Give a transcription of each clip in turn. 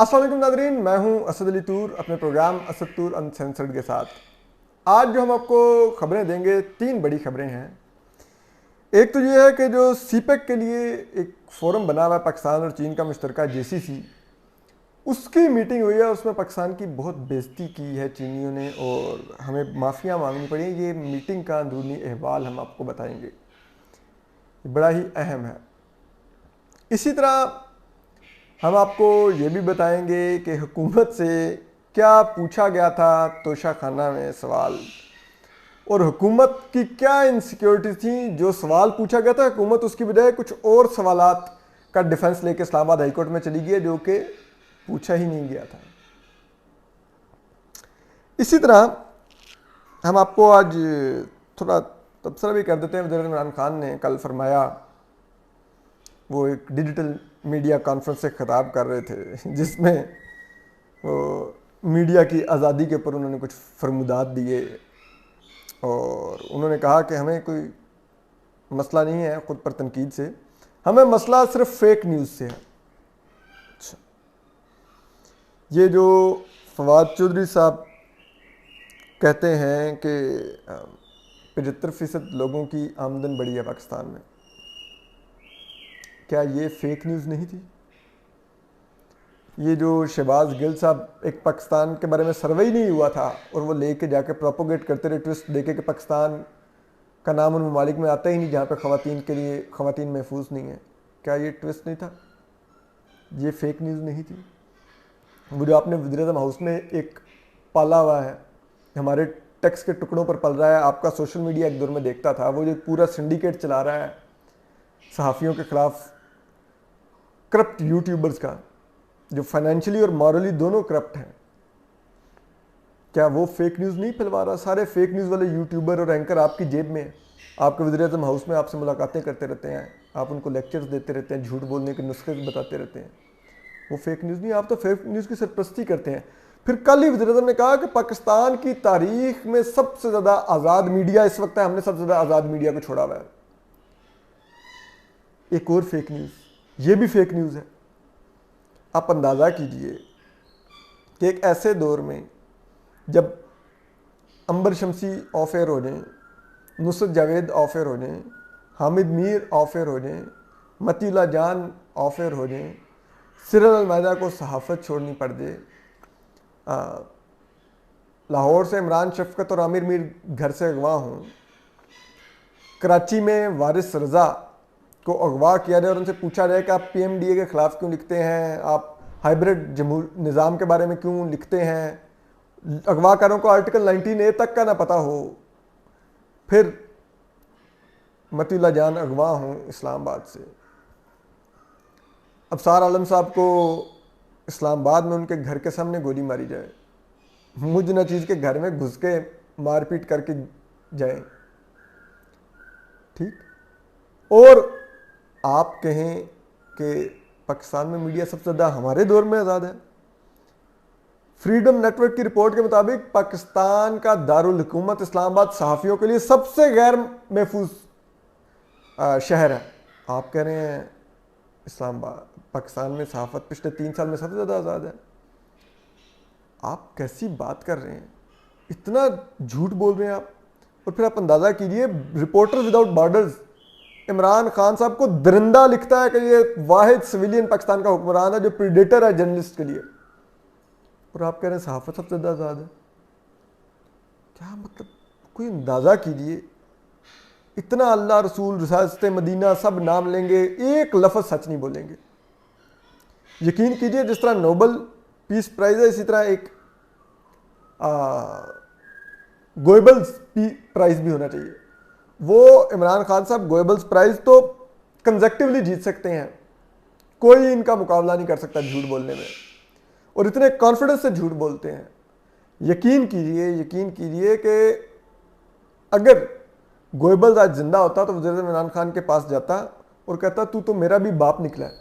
السلام علیکم ناظرین، میں ہوں اسد علی طور اپنے پروگرام اسد طور انسینسرڈ کے ساتھ۔ آج جو ہم آپ کو خبریں دیں گے 3 بڑی خبریں ہیں۔ ایک تو یہ ہے کہ جو سی پیک کے لیے ایک فورم بنا ہوا ہے پاکستان اور چین کا مشترکہ JCC، اس کی میٹنگ ہوئی ہے، اس میں پاکستان کی بہت بےزتی کی ہے چینیوں نے اور ہمیں معافیاں مانگنی پڑی ہیں۔ یہ میٹنگ کا اندرونی احوال ہم آپ کو بتائیں گے، بڑا ہی اہم ہے۔ اسی طرح ہم آپ کو یہ بھی بتائیں گے کہ حکومت سے کیا پوچھا گیا تھا توشہ خانہ میں سوال، اور حکومت کی کیا انسیکیورٹیز تھیں جو سوال پوچھا گیا تھا، حکومت اس کی بجائے کچھ اور سوالات کا ڈیفنس لے کے اسلام آباد ہائی کورٹ میں چلی گئی ہے جو کہ پوچھا ہی نہیں گیا تھا۔ اسی طرح ہم آپ کو آج تھوڑا تبصرہ بھی کر دیتے ہیں۔ وزیر عمران خان نے کل فرمایا، وہ ایک ڈیجیٹل میڈیا کانفرنس سے خطاب کر رہے تھے جس میں وہ میڈیا کی آزادی کے اوپر انہوں نے کچھ فرمودات دیے، اور انہوں نے کہا کہ ہمیں کوئی مسئلہ نہیں ہے خود پر تنقید سے، ہمیں مسئلہ صرف فیک نیوز سے ہے۔ اچھا، یہ جو فواد چودھری صاحب کہتے ہیں کہ 75% لوگوں کی آمدن بڑھی ہے پاکستان میں، کیا یہ فیک نیوز نہیں تھی؟ یہ جو شہباز گل صاحب ایک پاکستان کے بارے میں سروے ہی نہیں ہوا تھا اور وہ لے کے جا کے پروپوگیٹ کرتے رہے، ٹویسٹ دے کے کہ پاکستان کا نام ان ممالک میں آتا ہی نہیں جہاں پہ خواتین محفوظ نہیں ہیں، کیا یہ ٹویسٹ نہیں تھا؟ یہ فیک نیوز نہیں تھی؟ وہ جو آپ نے وزیر اعظم ہاؤس میں ایک پالا ہوا ہے، ہمارے ٹیکس کے ٹکڑوں پر پل رہا ہے، آپ کا سوشل میڈیا ایک دور میں دیکھتا تھا، وہ جو پورا سنڈیکیٹ چلا رہا ہے صحافیوں کے خلاف، کرپٹ یوٹیوبرز کا، جو فائنینشلی اور مورلی دونوں کرپٹ ہیں، کیا وہ فیک نیوز نہیں پھیلوا رہا؟ سارے فیک نیوز والے یوٹیوبر اور اینکر آپ کی جیب میں ہیں، آپ کے وزیر اعظم ہاؤس میں آپ سے ملاقاتیں کرتے رہتے ہیں، آپ ان کو لیکچرز دیتے رہتے ہیں، جھوٹ بولنے کے نسخے بتاتے رہتے ہیں، وہ فیک نیوز نہیں؟ آپ تو فیک نیوز کی سرپرستی کرتے ہیں۔ پھر کل ہی وزیر اعظم نے کہا کہ پاکستان کی تاریخ میں سب سے زیادہ آزاد میڈیا اس وقت ہے، ہم نے سب سے زیادہ آزاد میڈیا کو چھوڑا ہوا ہے۔ ایک اور فیک نیوز، یہ بھی فیک نیوز ہے۔ آپ اندازہ کیجئے کہ ایک ایسے دور میں جب عنبر شمسی آف ایئر ہو جائیں، نصرت جاوید آف ایئر ہو جائیں، حامد میر آف ایئر ہو جائیں، متی اللہ جان آف ایئر ہو جائیں، سرل المائدہ کو صحافت چھوڑنی پڑ جائے، لاہور سے عمران شفقت اور عامر میر گھر سے اغوا ہوں، کراچی میں وارث رضا کو اغوا کیا جائے اور ان سے پوچھا جائے کہ آپ PMDA کے خلاف کیوں لکھتے ہیں، آپ ہائبرڈ نظام کے بارے میں کیوں لکھتے ہیں، اغوا کاروں کو آرٹیکل 19A تک کا نہ پتہ ہو، پھر متی اللہ جان اغوا ہوں اسلام آباد سے، ابصار عالم صاحب کو اسلام آباد میں ان کے گھر کے سامنے گولی ماری جائے، مجھ نہ چیز کے گھر میں گھس کے مار پیٹ کر کے جائیں، ٹھیک، اور آپ کہیں کہ پاکستان میں میڈیا سب سے زیادہ ہمارے دور میں آزاد ہے۔ فریڈم نیٹ ورک کی رپورٹ کے مطابق پاکستان کا دارالحکومت اسلام آباد صحافیوں کے لیے سب سے غیر محفوظ شہر ہے۔ آپ کہہ رہے ہیں اسلام آباد پاکستان میں صحافت پچھلے 3 سال میں سب سے زیادہ آزاد ہے؟ آپ کیسی بات کر رہے ہیں، اتنا جھوٹ بول رہے ہیں آپ۔ اور پھر آپ اندازہ کیجئے، reporters without borders Imran Khan صاحب کو درندہ لکھتا ہے کہ یہ واحد سویلین پاکستان کا حکمران ہے جو پریڈیٹر ہے جرنلسٹ کے لیے، اور آپ کہہ رہے ہیں صحافت سب سے زیادہ آزاد ہے؟ کیا مطلب؟ کوئی اندازہ کیجئے، اتنا اللہ رسول رسالت مدینہ سب نام لیں گے، ایک لفظ سچ نہیں بولیں گے۔ یقین کیجئے جس طرح نوبل پیس پرائز ہے، اسی طرح ایک گوئبلز پرائز بھی ہونا چاہیے۔ وہ عمران خان صاحب گوئبلز پرائز تو کنزیکٹیولی جیت سکتے ہیں، کوئی ان کا مقابلہ نہیں کر سکتا جھوٹ بولنے میں، اور اتنے کانفیڈنس سے جھوٹ بولتے ہیں۔ یقین کیجئے کہ اگر گوئبلز آج زندہ ہوتا تو وزیر اعظم عمران خان کے پاس جاتا اور کہتا تو میرا بھی باپ نکلا ہے۔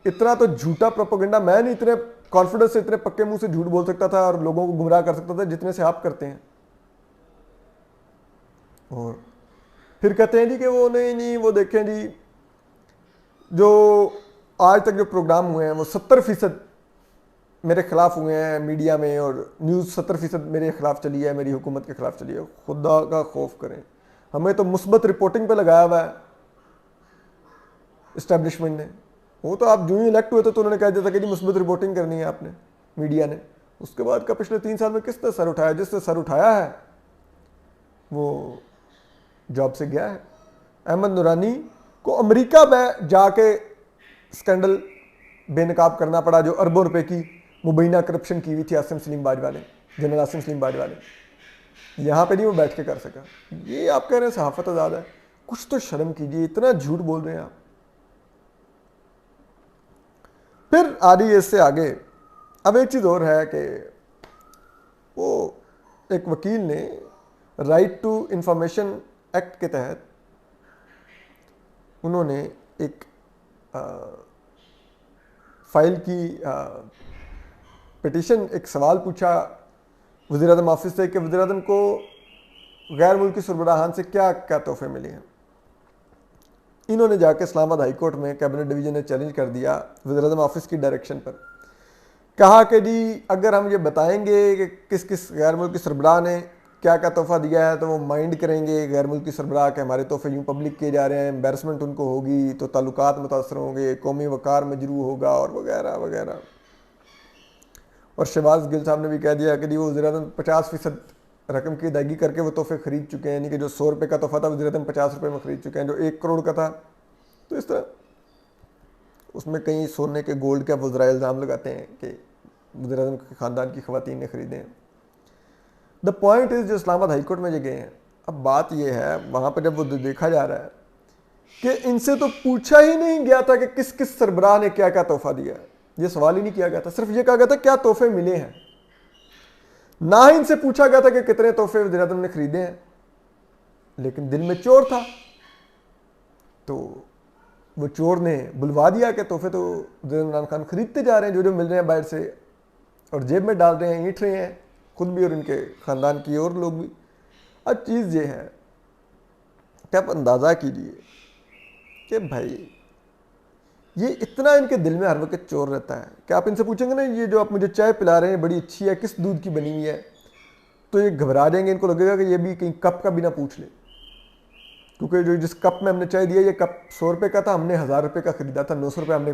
اتنا تو جھوٹا پروپیگنڈا میں نہیں اتنے کانفیڈنس سے، اتنے پکے منہ سے جھوٹ بول سکتا تھا اور لوگوں کو گمراہ کر سکتا تھا جتنے سے آپ کرتے ہیں۔ اور پھر کہتے ہیں جی کہ وہ نہیں وہ دیکھیں جی جو آج تک جو پروگرام ہوئے ہیں وہ 70% میرے خلاف ہوئے ہیں میڈیا میں، اور نیوز 70% میرے خلاف چلی ہے، میری حکومت کے خلاف چلی ہے. خدا کا خوف کریں. ہمیں تو مثبت رپورٹنگ پہ لگایا ہوا ہے اسٹیبلشمنٹ نے. وہ تو آپ جو ہی الیکٹ ہوئے تھے تو انہوں نے کہہ دیا تھا کہ جی مثبت رپورٹنگ کرنی ہے آپ نے، میڈیا نے. اس کے بعد کا پچھلے 3 سال میں کس نے سر اٹھایا؟ جس نے سر اٹھایا ہے وہ جاب سے گیا ہے. احمد نورانی کو امریکہ میں جا کے اسکینڈل بے نقاب کرنا پڑا، جو اربوں روپے کی مبینہ کرپشن کی ہوئی تھی عاصم سلیم باجوہ نے، جنرل عاصم سلیم باجوہ نے. یہاں پہ نہیں وہ بیٹھ کے کر سکا. یہ آپ کہہ رہے ہیں صحافت آزاد ہے؟ کچھ تو شرم کیجیے، اتنا جھوٹ بول رہے ہیں آپ. پھر آ رہی ہے اس سے آگے. اب ایک چیز اور ہے کہ وہ ایک وکیل نے رائٹ ٹو انفارمیشن ایکٹ کے تحت انہوں نے ایک فائل کی پٹیشن، ایک سوال پوچھا وزیر اعظم آفس سے کہ وزیر اعظم کو غیر ملکی سربراہان سے کیا کیا تحفے ملے ہیں. انہوں نے جا کے اسلام آباد ہائی کورٹ میں کیبنٹ ڈویژن نے چیلنج کر دیا وزیر اعظم آفس کی ڈائریکشن پر. کہا کہ جی اگر ہم یہ بتائیں گے کہ کس کس غیر ملکی سربراہ نے کیا کیا تحفہ دیا ہے تو وہ مائنڈ کریں گے غیر ملکی سربراہ کہ ہمارے تحفے یوں پبلک کیے جا رہے ہیں، امبیرسمنٹ ان کو ہوگی، تو تعلقات متاثر ہوں گے، قومی وقار مجروح ہوگا، اور وغیرہ وغیرہ. اور شہباز گل صاحب نے بھی کہہ دیا کہ جی وہ وزیر اعظم 50% رقم کی ادائیگی کر کے وہ تحفے خرید چکے ہیں، یعنی کہ جو 100 روپے کا تحفہ تھا وزیر اعظم 50 روپے میں خرید چکے ہیں، جو 1 کروڑ کا تھا. تو اس طرح اس میں کئی سونے کے گولڈ کے وزرائے الزام لگاتے ہیں کہ وزیر اعظم کے خاندان کی خواتین نے خریدے ہیں. دا پوائنٹ از جو اسلام آباد ہائی کورٹ میں جو گئے ہیں، اب بات یہ ہے وہاں پہ جب وہ دیکھا جا رہا ہے کہ ان سے تو پوچھا ہی نہیں گیا تھا کہ کس کس سربراہ نے کیا کیا تحفہ دیا ہے. یہ سوال ہی نہیں کیا گیا تھا، صرف یہ کہا گیا تھا کیا تحفے ملے ہیں. نہ ہی ان سے پوچھا گیا تھا کہ کتنے تحفے وزیر اعظم نے خریدے ہیں. لیکن دل میں چور تھا تو وہ چور نے بلوا دیا کہ تحفے تو وزیر عمران خان خریدتے جا رہے ہیں، جو مل رہے ہیں باہر سے، اور جیب میں ڈال رہے ہیں، اینٹ رہے ہیں خود بھی اور ان کے خاندان کی اور لوگ بھی. اب چیز یہ ہے کہ آپ اندازہ کیجئے کہ بھائی یہ اتنا ان کے دل میں ہر وقت چور رہتا ہے کہ آپ ان سے پوچھیں گے نا یہ جو آپ مجھے چائے پلا رہے ہیں بڑی اچھی ہے، کس دودھ کی بنی ہوئی ہے، تو یہ گھبرا جائیں گے. ان کو لگے گا کہ یہ بھی کہیں کپ کا بھی نہ پوچھ لے، کیونکہ جو جس کپ میں ہم نے چائے دیا یہ کپ 100 روپے کا تھا، ہم نے 1000 روپے کا خریدا تھا، 900 روپے ہم نے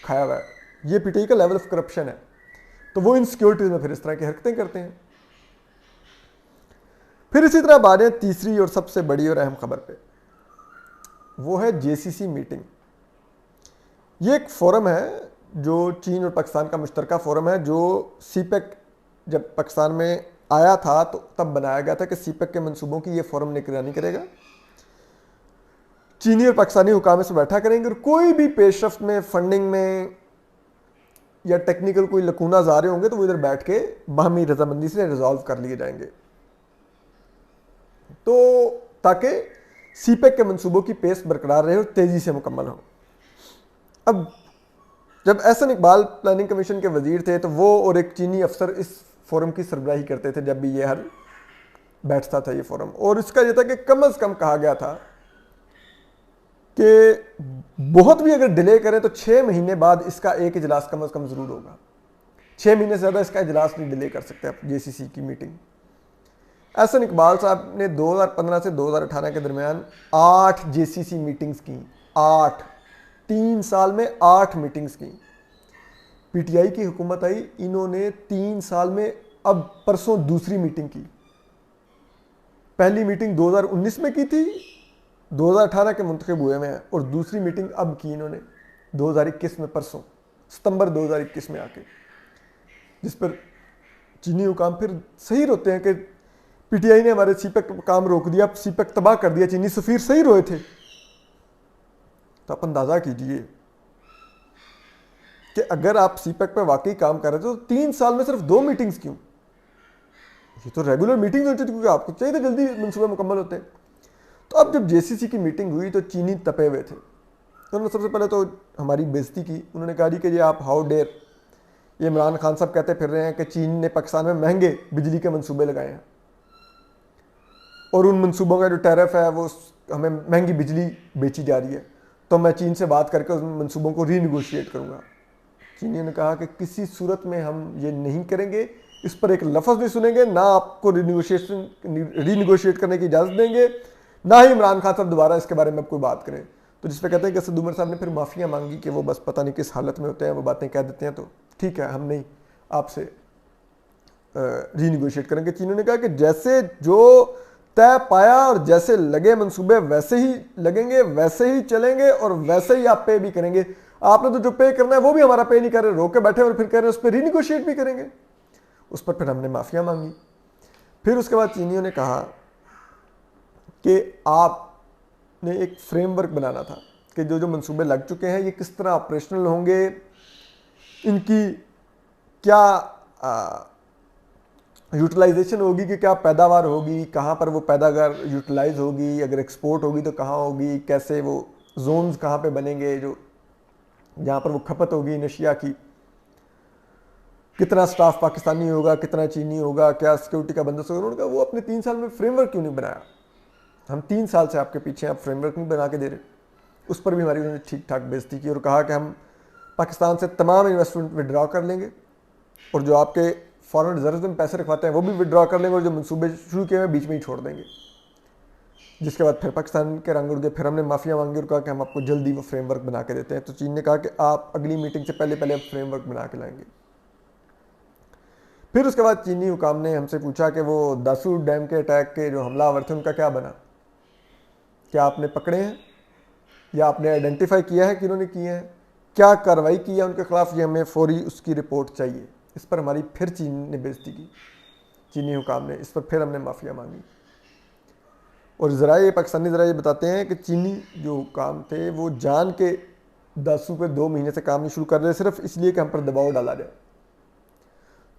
کھایا ہوا ہے. یہ پی ٹی آئی کا لیول آف کرپشن ہے. تو وہ انسیکیورٹیز میں پھر اس طرح کی حرکتیں کرتے ہیں. پھر اسی طرح بات ہے تیسری اور سب سے بڑی اور اہم خبر پہ، وہ ہے جے سی سی میٹنگ. یہ ایک فورم ہے جو چین اور پاکستان کا مشترکہ فورم ہے، جو سی پیک جب پاکستان میں آیا تھا تو تب بنایا گیا تھا کہ سی پیک کے منصوبوں کی یہ فورم نگرانی کرے گا. چینی اور پاکستانی حکام سے بیٹھا کریں گے اور کوئی بھی پیش رفت میں، فنڈنگ میں یا ٹیکنیکل کوئی لکوناز آ رہے ہوں گے تو وہ ادھر بیٹھ کے باہمی رضامندی سے ریزالو کر لیے جائیں گے، تو تاکہ سی پیک کے منصوبوں کی پیس برقرار رہے اور تیزی سے مکمل ہو. اب جب احسن اقبال پلاننگ کمیشن کے وزیر تھے تو وہ اور ایک چینی افسر اس فورم کی سربراہی کرتے تھے جب بھی یہ حل بیٹھتا تھا یہ فورم. اور اس کا یہ تھا کہ کم از کم کہا گیا تھا کہ بہت بھی اگر ڈیلے کریں تو 6 مہینے بعد اس کا ایک اجلاس کم از کم ضرور ہوگا. 6 مہینے سے زیادہ اس کا اجلاس نہیں ڈیلے کر سکتے آپ جے سی سی کی میٹنگ. احسن اقبال صاحب نے 2015 سے 2018 کے درمیان 8 جے سی سی میٹنگز کی. 8 3 سال میں 8 میٹنگز کی. پی ٹی آئی کی حکومت آئی، انہوں نے 3 سال میں اب پرسوں دوسری میٹنگ کی. پہلی میٹنگ 2019 میں کی تھی، 2018 کے منتخب ہوئے میں، اور دوسری میٹنگ اب کی انہوں نے 2021 میں، پرسوں ستمبر 2021 میں آ کے، جس پر چینی حکام پھر صحیح روتے ہیں کہ پی ٹی آئی نے ہمارے سی پیک کام روک دیا، سی پیک تباہ کر دیا. چینی سفیر صحیح روئے تھے. تو آپ اندازہ کیجئے کہ اگر آپ سی پیک پہ واقعی کام کر رہے تھے تو 3 سال میں صرف 2 میٹنگز کیوں؟ یہ تو ریگولر میٹنگ ہوتی تھی کیونکہ آپ کو چاہیے تھا جلدی منصوبے مکمل ہوتے ہیں. تو اب جب جے سی سی کی میٹنگ ہوئی تو چینی تپے ہوئے تھے. انہوں نے سب سے پہلے تو ہماری بےزتی کی. انہوں نے کہا جی کہ یہ آپ ہاؤ ڈیئر، یہ عمران خان صاحب کہتے پھر رہے ہیں کہ چین نے پاکستان میں مہنگے بجلی کے منصوبے لگائے ہیں اور ان منصوبوں کا جو ٹیرف ہے وہ ہمیں مہنگی بجلی بیچی جا رہی ہے. تو میں چین سے بات کر کے اس منصوبوں کو ری نیگوشیٹ کروں گا۔ چینیوں نے کہا کہ کسی صورت میں ہم یہ نہیں کریں گے، اس پر ایک لفظ نہیں سنیں گے، نہ آپ کو ری نیگوشیٹ کرنے کی اجازت دیں گے، نہ ہی عمران خان صاحب دوبارہ اس کے بارے میں کوئی بات کریں۔ تو جس پہ کہتے ہیں کہ اسد عمر صاحب نے پھر معافیاں مانگی کہ وہ بس پتہ نہیں کس حالت میں ہوتے ہیں، وہ باتیں کہہ دیتے ہیں، تو ٹھیک ہے ہم نہیں آپ سے ری نیگوشیٹ کریں گے۔ چینیوں نے کہا کہ جیسے جو طے پایا اور جیسے لگے منصوبے ویسے ہی لگیں گے، ویسے ہی چلیں گے، اور ویسے ہی آپ پے بھی کریں گے۔ آپ نے تو جو پے کرنا ہے وہ بھی ہمارا پے نہیں کر رہے، روک کے بیٹھے اور پھر کہہ رہے ہیں اس پہ ری نیگوشیٹ بھی کریں گے۔ اس پر پھر ہم نے معافیاں مانگی۔ پھر اس کے بعد چینیوں نے کہا کہ آپ نے ایک فریم ورک بنانا تھا کہ جو جو منصوبے لگ چکے ہیں یہ کس طرح آپریشنل ہوں گے، ان کی کیا یوٹیلائزیشن ہوگی، کہ کیا پیداوار ہوگی، کہاں پر وہ پیداوار یوٹیلائز ہوگی، اگر ایکسپورٹ ہوگی تو کہاں ہوگی، کیسے وہ زونز کہاں پہ بنیں گے جو جہاں پر وہ کھپت ہوگی نشیا کی، کتنا سٹاف پاکستانی ہوگا، کتنا چینی ہوگا، کیا سیکیورٹی کا بندوبست ہوگا۔ انہوں نے کہا وہ اپنے 3 سال میں فریم ورک کیوں نہیں بنایا، ہم 3 سال سے آپ کے پیچھے آپ فریم ورک نہیں بنا کے دے رہے۔ اس پر بھی ہماری انہوں نے ٹھیک ٹھاک بےزتی کی اور کہا کہ ہم پاکستان سے تمام انویسٹمنٹ وڈرا کر لیں گے، اور جو آپ کے فارن ریزروز میں پیسے رکھواتے ہیں وہ بھی وڈرا کر لیں گے، اور جو منصوبے شروع کیے ہیں بیچ میں ہی چھوڑ دیں گے۔ جس کے بعد پھر پاکستان کے رنگ اڑ گئے، پھر ہم نے معافیاں مانگی اور کہا کہ ہم آپ کو جلدی وہ فریم ورک بنا کے دیتے ہیں۔ تو چین نے کہا کہ آپ اگلی میٹنگ سے پہلے پہلے فریم ورک بنا کے لائیں گے۔ پھر اس کے بعد چینی حکام نے ہم سے پوچھا کہ وہ داسو ڈیم کے اٹیک کے جو حملہ آور تھے ان کا کیا بنا، کیا آپ نے پکڑے ہیں یا آپ نے آئیڈینٹیفائی کیا ہے کہ انہوں نے کیے ہیں، کیا کارروائی کی ہے ان کے خلاف، یہ ہمیں فوری اس کی رپورٹ چاہیے۔ اس پر ہماری پھر چین نے بےزتی کی، چینی حکام نے، اس پر پھر ہم نے معافیاں مانگی۔ اور ذرائع پاکستانی ذرائع بتاتے ہیں کہ چینی جو حکام تھے وہ جان کے داسو پہ 2 مہینے سے کام نہیں شروع کر رہے، صرف اس لیے کہ ہم پر دباؤ ڈالا جائے۔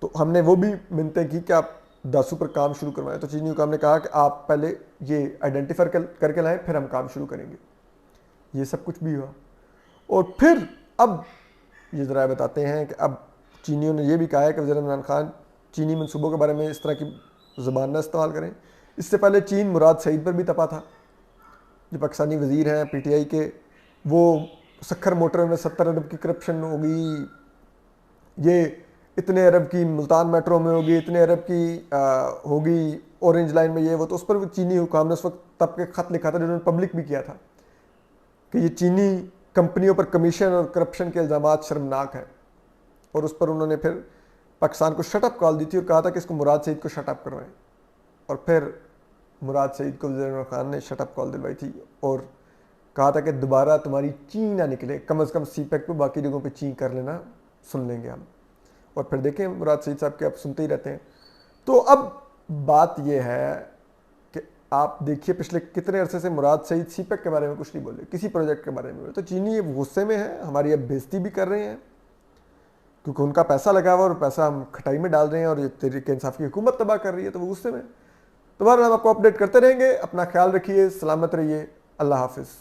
تو ہم نے وہ بھی منتیں کی کہ آپ داسو پر کام شروع کروائیں۔ تو چینی حکام نے کہا کہ آپ پہلے یہ آئیڈینٹیفائی کر کے لائیں، پھر ہم کام شروع کریں گے۔ یہ سب کچھ بھی ہوا، اور پھر اب یہ ذرائع بتاتے ہیں کہ اب چینیوں نے یہ بھی کہا ہے کہ وزیر عمران خان چینی منصوبوں کے بارے میں اس طرح کی زبان نہ استعمال کریں۔ اس سے پہلے چین مراد سعید پر بھی تپا تھا، جو پاکستانی وزیر ہیں پی ٹی آئی کے، وہ سکھر موٹر میں 70 ارب کی کرپشن ہوگی، یہ اتنے ارب کی ملتان میٹرو میں ہوگی، اتنے ارب کی ہوگی اورنج لائن میں، یہ وہ۔ تو اس پر چینی حکام نے اس وقت تب کے خط لکھا تھا، جنہوں نے پبلک بھی کیا تھا کہ یہ چینی کمپنیوں پر کمیشن اور کرپشن کے الزامات شرمناک ہیں، اور اس پر انہوں نے پھر پاکستان کو شٹ اپ کال دی تھی اور کہا تھا کہ اس کو مراد سعید کو شٹ اپ کروائیں، اور پھر مراد سعید کو وزیر عمران خان نے شٹ اپ کال دلوائی تھی اور کہا تھا کہ دوبارہ تمہاری چین نہ نکلے، کم از کم سی پیک پہ باقی جگہوں پہ چین کر لینا، سن لیں گے ہم۔ اور پھر دیکھیں مراد سعید صاحب کے آپ سنتے ہی رہتے ہیں۔ تو اب بات یہ ہے کہ آپ دیکھیے پچھلے کتنے عرصے سے مراد سعید سی پیک کے بارے میں کچھ نہیں بولے، کسی پروجیکٹ کے بارے میں بولے۔ تو چینی غصے میں ہیں، ہماری اب بےزتی بھی کر رہے ہیں کیونکہ ان کا پیسہ لگا ہوا اور پیسہ ہم کھٹائی میں ڈال رہے ہیں، اور یہ تحریک انصاف کی حکومت تباہ کر رہی ہے، تو وہ غصے میں۔ دوبارہ ہم آپ کو اپڈیٹ کرتے رہیں گے، اپنا خیال رکھیے، سلامت رہیے، اللہ حافظ۔